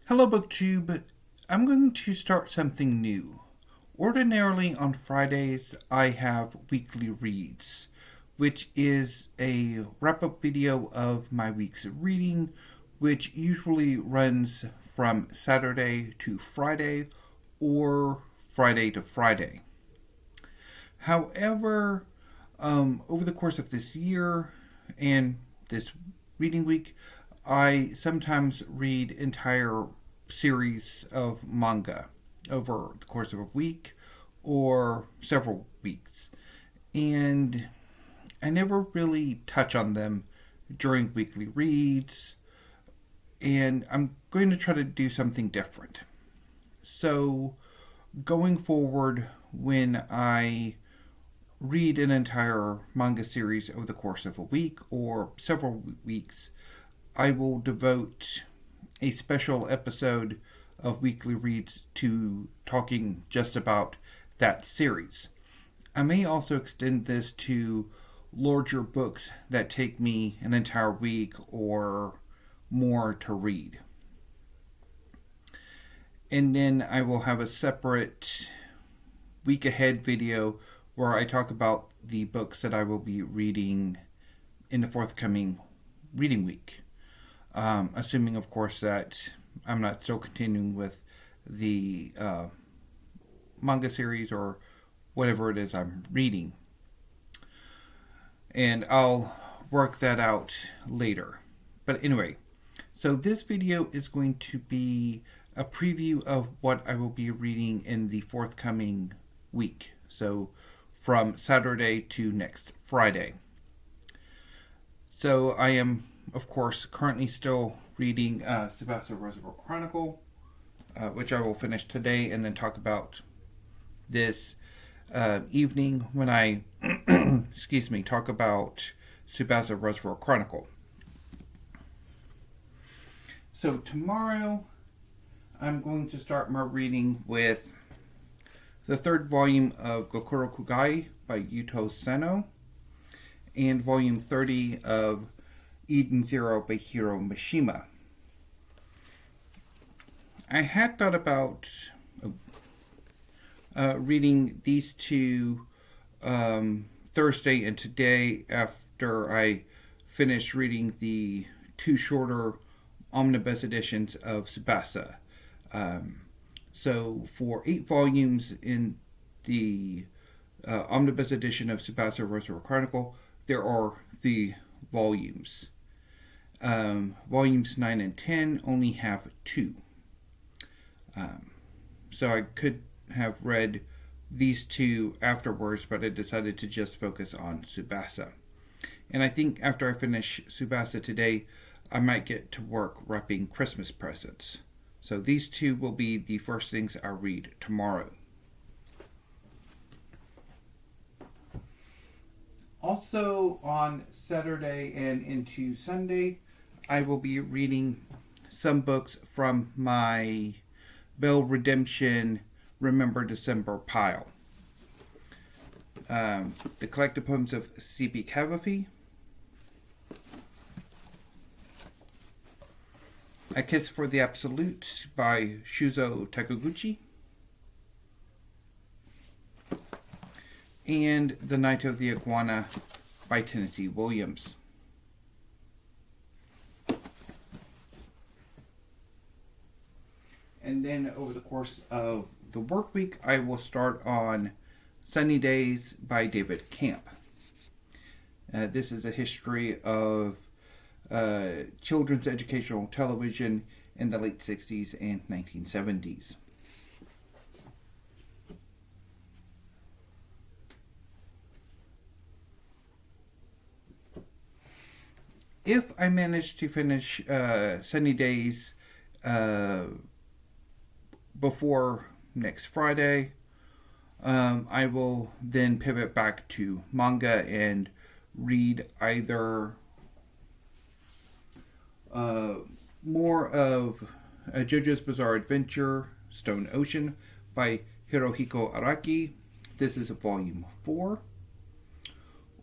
Hello BookTube. I'm going to start something new. Ordinarily on Fridays I have weekly reads, which is a wrap-up video of my week's reading, which usually runs from Saturday to Friday or Friday to Friday. However, over the course of this year and this reading week, I sometimes read entire series of manga over the course of a week or several weeks. And I never really touch on them during weekly reads. And I'm going to try to do something different. So, going forward, when I read an entire manga series over the course of a week or several weeks, I will devote a special episode of Weekly Reads to talking just about that series. I may also extend this to larger books that take me an entire week or more to read. And then I will have a separate week ahead video where I talk about the books that I will be reading in the forthcoming reading week. Assuming, of course, that I'm not still continuing with the manga series or whatever it is I'm reading. And I'll work that out later. But anyway, so this video is going to be a preview of what I will be reading in the forthcoming week. So from Saturday to next Friday. So I am, of course, currently still reading Tsubasa Reservoir Chronicle, which I will finish today and then talk about this evening when I, talk about Tsubasa Reservoir Chronicle. So tomorrow, I'm going to start my reading with the third volume of Gokurakugai by Yuto Sano and volume 30 of Eden Zero by Hiro Mashima. I had thought about reading these two Thursday and today after I finished reading the two shorter Omnibus editions of Tsubasa. So for 8 volumes in the Omnibus edition of Tsubasa Reservoir Chronicle, there are 3 volumes. Volumes 9 and 10 only have 2. So I could have read these 2 afterwards, but I decided to just focus on Tsubasa. And I think after I finish Tsubasa today, I might get to work wrapping Christmas presents. So these 2 will be the first things I read tomorrow. Also on Saturday and into Sunday, I will be reading some books from my Bell Redemption Remember December pile. The collected poems of C.B. Cavafy, A Kiss for the Absolute by Shuzo Takiguchi, and The Night of the Iguana by Tennessee Williams. And then over the course of the work week, I will start on Sunny Days by David Kamp. This is a history of children's educational television in the late 60s and 1970s. If I manage to finish Sunny Days before next Friday, I will then pivot back to manga and read either more of JoJo's Bizarre Adventure, Stone Ocean by Hirohiko Araki. This is volume 4.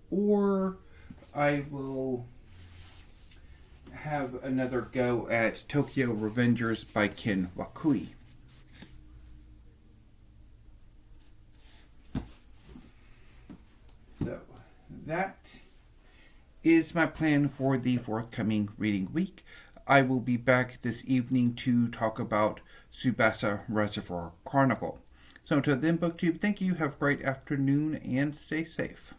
Or I will have another go at Tokyo Revengers by Ken Wakui. So, that is my plan for the forthcoming reading week. I will be back this evening to talk about Tsubasa Reservoir Chronicle. So until then, BookTube, thank you, have a great afternoon, and stay safe.